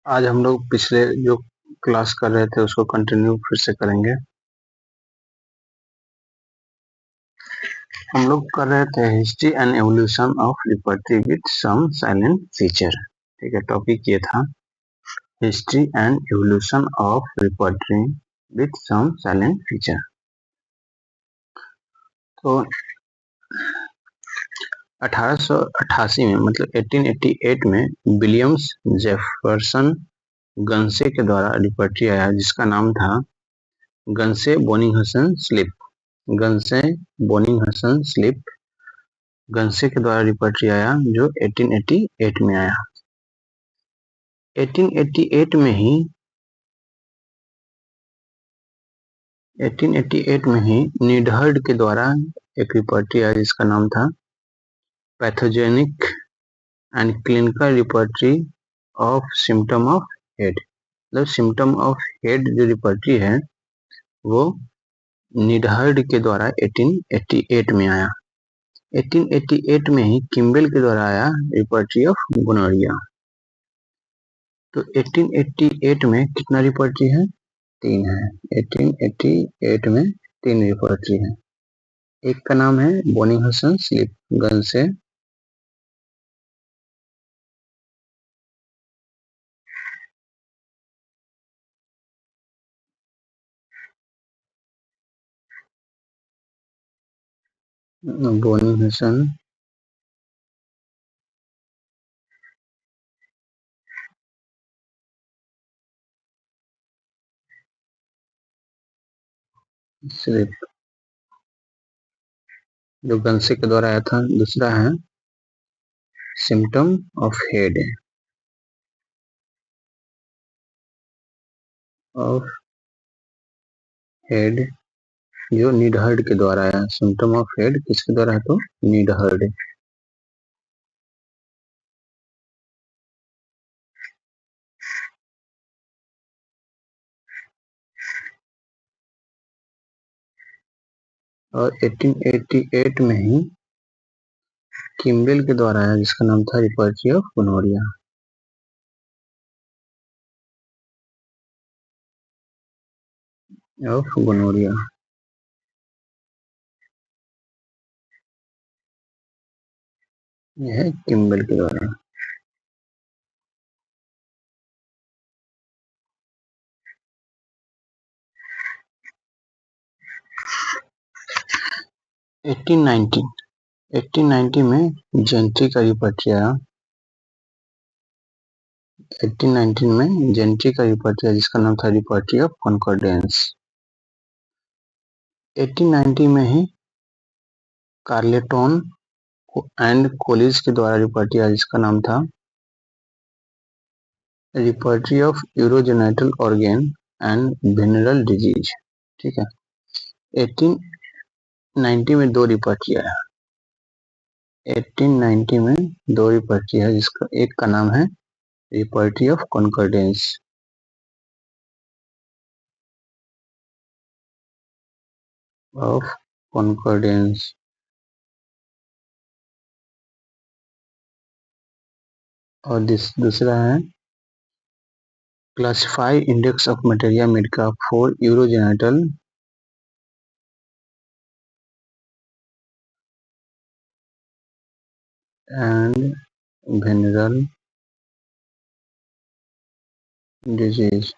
आज हम लोग पिछले जो क्लास कर रहे थे उसको कंटिन्यू फिर से करेंगे। हम लोग कर रहे थे history and evolution of repertory with some silent feature. ठीक है, टॉपिक ये था history and evolution of repertory with some silent feature. तो 1888 में मतलब 1888 में विलियम्स जेफरसन गन्से के द्वारा रिपर्टी आया जिसका नाम था गन्से बोनिंगहसन स्लिप। गन्से बोनिंगहसन स्लिप गन्से के द्वारा रिपर्टी आया जो 1888 में आया। 1888 में ही नीडहर्ड के द्वारा एक रिपर्टी आया जिसका नाम था pathogenic and clinical repertory of symptom of head. मतलब सिम्टम ऑफ हेड जो रिपर्टी है वो नीडहर्ड के द्वारा 1888 में आया। 1888 में ही किम्बेल के द्वारा आया रिपर्टी ऑफ गोनोरिया। तो 1888 में कितना रिपर्टी है? 3 है। 1888 में 3 रिपर्टी है। एक का नाम है बोनिंगहसन स्लिप गन्से, बोनिंगहसन स्लिप जो गन्से के द्वारा आया था। दूसरा है सिम्टम ऑफ हेड जो नीडहर्ड के द्वारा आया। सिम्टम ऑफ हेड किसके द्वारा है? तो नीडहर्ड। और 1888 में ही किम्बेल के द्वारा आया जिसका नाम था रिपर्टी ऑफ गोनोरिया। यह है किम्बेल के द्वारा। एटीन नाइनटी में जेंट्री का रिपर्टी आया। 1819 में जेंट्री का रिपर्टी आया जिसका नाम था रिपर्टी ऑफ कॉन्कॉर्डेंस। 1890 में ही कार्लेटोन एंड कोलिस के द्वारा रिपर्टी आया जिसका नाम था repertory of urogenital organ and venereal disease. ठीक है, 1890 में 2 रिपर्टी आया। 1890 में 2 रिपर्टी है जिसका एक का नाम है रिपर्टी ऑफ कॉन्कॉर्डेंस। और दूसरा है classify index of materia Medica for urogenital and venereal disease.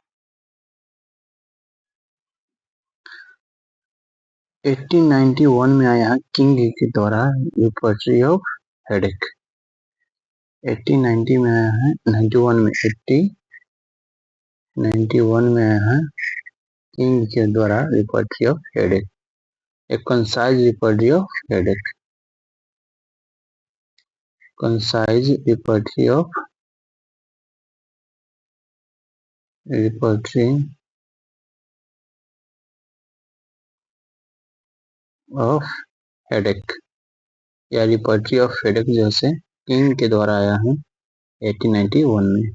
1891 में आया किंग के द्वारा रिपर्टी ऑफ हेडेक। 1890 में आया है 91 में आया है किंग के द्वारा repertory of headache. A concise repertory of headache. Concise repertory of headache या रिपर्टरी ऑफ हेडेक जैसे किंग के द्वारा आया है 1891 में।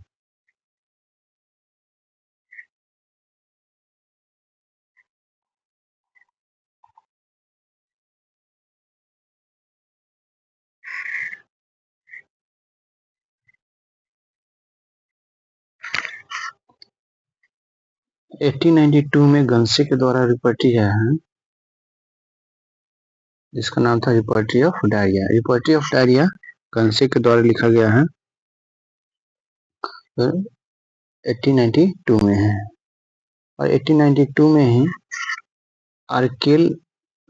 1892 में गंसे के द्वारा रिपर्टी आया है जिसका नाम था repertory of diarrhoea. रिपर्टी of diarrhoea गंसे के द्वारा लिखा गया है, तो 1892 में है। और 1892 में ही आर्केल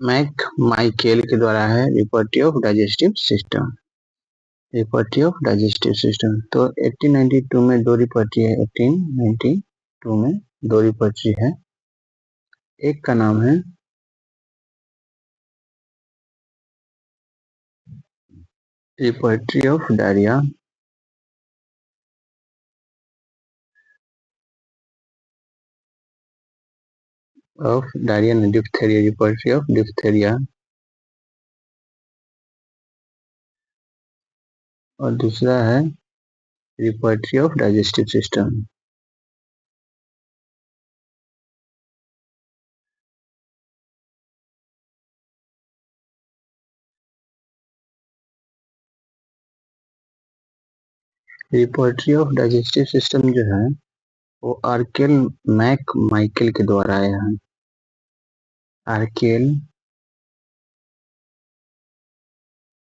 मैक माइकेल के द्वारा है repertory of digestive system. Repertory of digestive system, तो 1892 में दो रिपर्टी है। 1892 में दो रिपर्टी है, एक का नाम है repertory of diarrhoea of diarrhoea and diphtheria, repertory of diphtheria, और दूसरा है repertory of digestive system. Repertory of digestive system जो है वो आर्केल मैक माइकेल के द्वारा आया है। आर्केल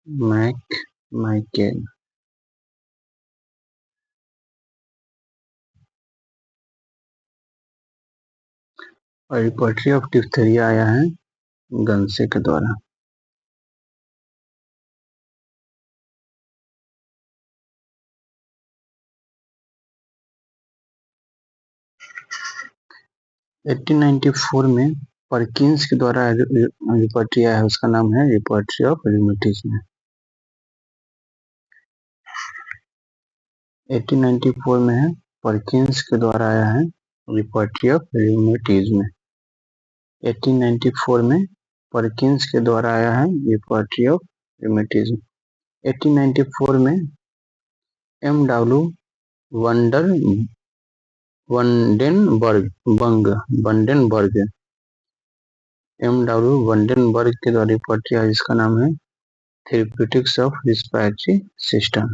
मैक माइकेल, और रिपर्टी ऑफ डिप्थेरिया आया है गंसे के द्वारा। एटीन 1894 में परकिंस के द्वारा रिपर्टी आया है, उसका नाम है रिपर्टी ऑफ रूमेटिज्म। 1894 में है, परकिंस के द्वारा आया है रिपर्टी ऑफ रूमेटिज्म। 1894 में परकिंस के द्वारा आया है रिपर्टी ऑफ रूमेटिज्म। 1894 में M.W. वंडेनबर्ग M.W. वंडेनबर्ग के द्वारा रिपर्टी आया जिसका नाम है थेरेप्यूटिक्स ऑफ रिस्पिरेटरी सिस्टम।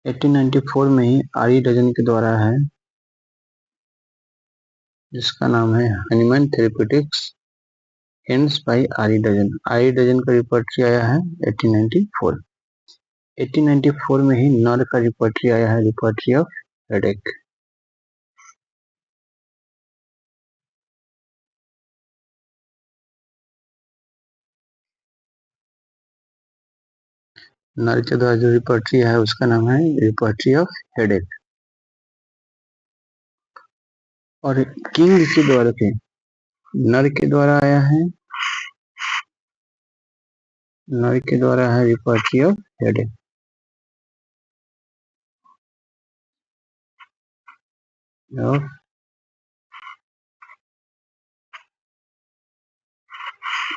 1894 में ही आरी डजन के द्वारा है जिसका नाम है हनीमैन थेरेप्यूटिक्स हिंट्स बाय आरी डजन। आरी डजन का रिपर्टी आया है 1894। 1894 में ही नर का रिपर्टी आया है, रिपर्टी ऑफ हेडेक। नर के द्वारा जो रिपर्टी है उसका नाम है रिपर्टी ऑफ हेडेक। और किंग के द्वारा के नर के द्वारा आया है, नर के द्वारा है रिपर्टी ऑफ हेडेक।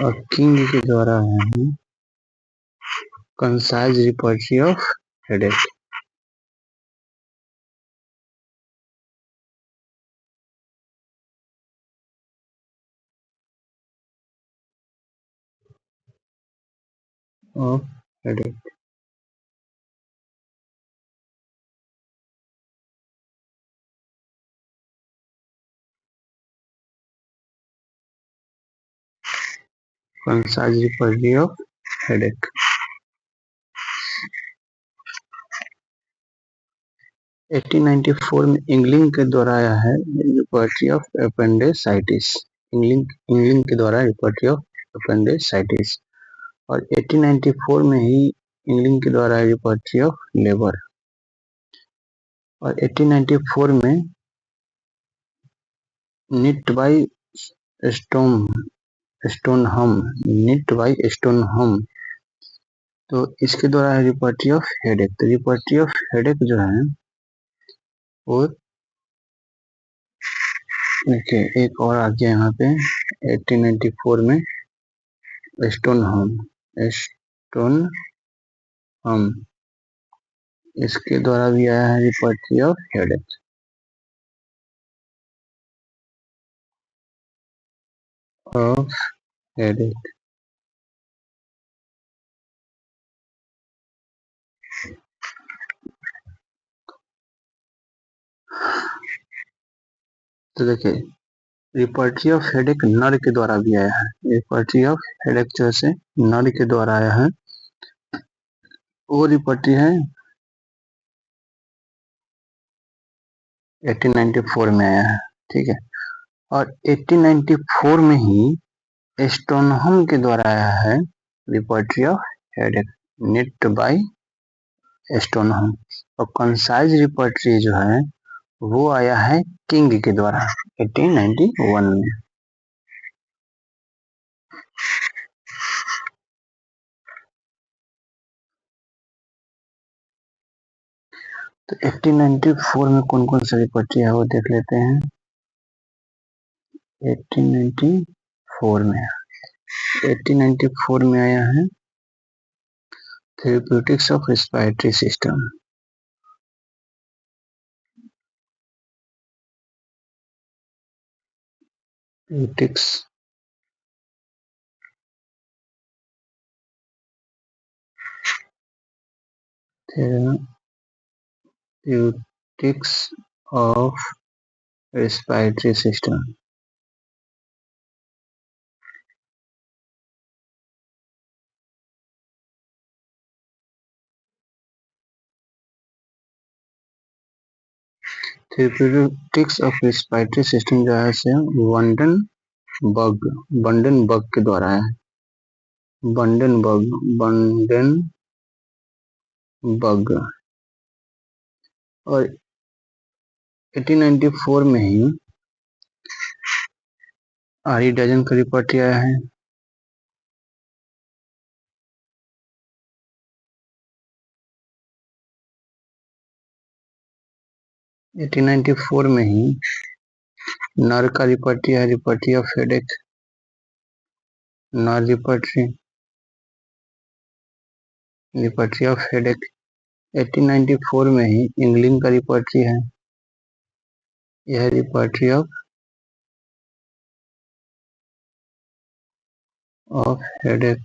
और किंग के द्वारा है concise repertory of headache. Of headache. Concise repertory of headache. 1894 में इंग्लिंग के द्वारा आया है रिपर्टी ऑफ एपेंडिसाइटिस। इंग्लिंग के द्वारा रिपर्टी ऑफ एपेंडिसाइटिस। और 1894 में ही इंग्लिंग के द्वारा रिपर्टी ऑफ लेबर। और 1894 में निट बाई स्टोनहम, तो इसके द्वारा है रिपर्टी ऑफ हेडेक। तो रिपर्टी ऑफ हेडेक जो है वो देखिए एक और आ गया यहाँ पे 1894 में स्टोनहम इसके द्वारा भी आया है repertory of headache. Of headache. तो देखिए रिपर्टी ऑफ हेडेक नर के द्वारा भी आया है। रिपर्टी ऑफ हेडेक जैसे नर के द्वारा आया है, वो रिपर्टी है 1894 में आया है, ठीक है। और 1894 में ही स्टोनहम के द्वारा आया है repertory of headache, knit bye स्टोनहम। और कंसाइज रिपर्टी जो है वो आया है किंग के द्वारा 1891 में। तो 1894 में कौन कौन सा रिपर्टी है वो देख लेते हैं। 1894 में आया है therapeutics of respiratory system. Therapeutics of respiratory system. Therapeutics of respiratory system जो है से वंडनबर्ग के द्वारा है। वंडनबर्ग और 1894 में ही आरी डजन का रिपोर्ट आया है। में ही नर का रिपर्टी है, रिपर्टी ऑफ हेडेक, नर रिपर्टी ऑफ हेडेक। 1894 में ही इंग्लिंग का रिपर्टी है, यह रिपर्टी ऑफ हेडेक।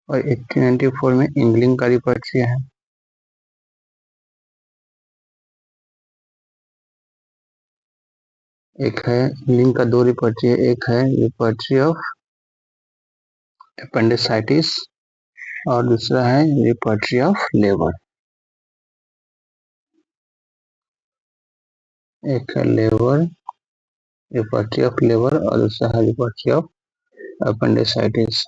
और 1894 में इंग्लिंग का रिपर्टी है। एक है इंग्लिंग का दो रिपर्टी है, एक है रिपर्टी ऑफ एपेंडिसाइटिस और दूसरा है रिपर्टी ऑफ लेबर। एक है लेबर, रिपर्टी ऑफ लेबर और दूसरा है रिपर्टी ऑफ एपेंडिसाइटिस।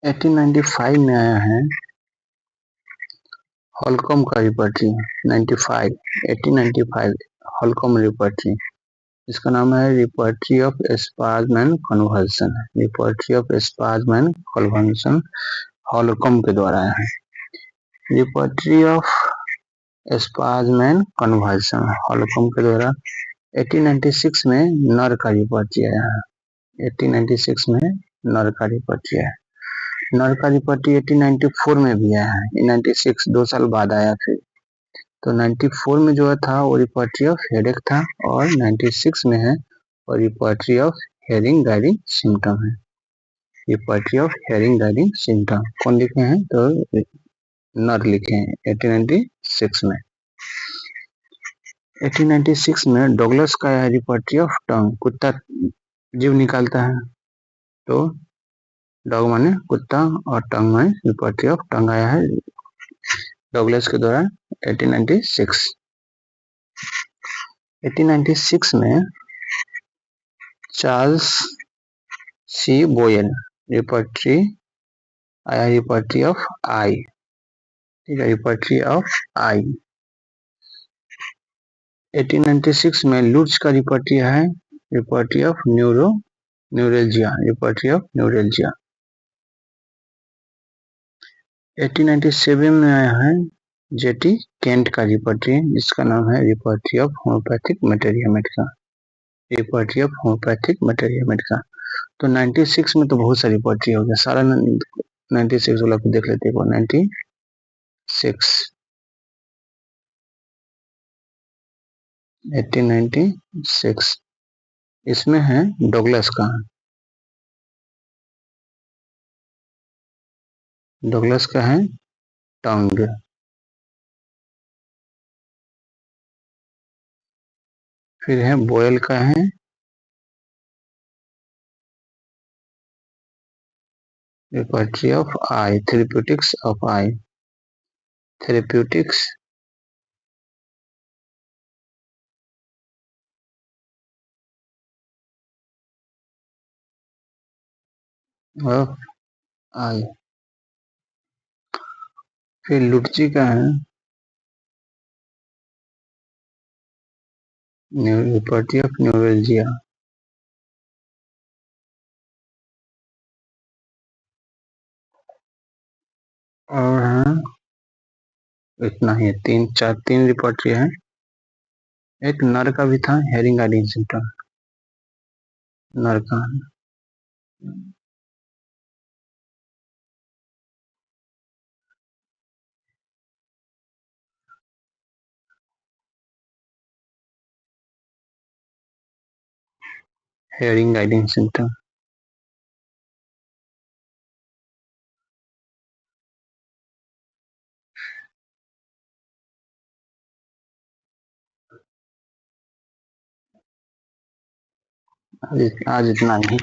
एटीन 1895 में आया है हॉलकॉम का रिपर्टी। 1895 हॉलकॉम रिपर्टी, इसका नाम है repertory of spasm and conversion. Repertory of spasm and conversion Holcombe के द्वारा है। Repertory of spasm and conversion Holcombe के द्वारा 1896 में नर का रिपर्टी आया है। 1896 में नर का रिपर्टी आया है। नर का रिपर्टी 1894 में भी आया है, 96 2 साल बाद आया फिर। तो 94 में जो था वो रिपर्टी ऑफ हेडेक था और 96 में है और रिपर्टी ऑफ हेयरिंग गायरिंग सिम्टम है। रिपर्टी ऑफ हेयरिंग गायरिंग सिम्टम कौन लिखे हैं तो नर लिखे हैं 1896 में। 1896 में डॉगलस का है रिपर्टी ऑफ टंग, कुत्ता जीव निकालता है तो डॉग माने कुत्ता और टंग में रिपर्टी ऑफ टंग आया है डॉगलस के द्वारा 1896। 1896 में चार्ल्स सी बोयल रिपर्टी आया, रिपर्टी ऑफ आई, ठीक है, रिपर्टी ऑफ आई। 1896 में लुट्ज का रिपर्टी है, repertory of neuralgia, रिपर्टी of neuralgia. 1897 में आया है जेटी केंट का रिपर्टी, जिसका नाम है repertory of homoeopathic materia medica, repertory of homoeopathic materia medica. तो 96 में तो बहुत सारी पोएट्री हो गया, सारा 96 वाला को देख लेते हैं। 96 1896 इसमें है डगलस का, है टंग। फिर है बोयल का है poetry of eye, therapeutics of eye, therapeutics of eye. फिर लुटची का है पोएट्री ऑफ न्यूरोलजिया। और है इतना ही है, तीन रिपोर्टरी है। एक नर का भी था, हेरिंग गार्डियन सिम्टम, नर का हेयरिंग गाइडिंग सिम्टम। आज इतना ही।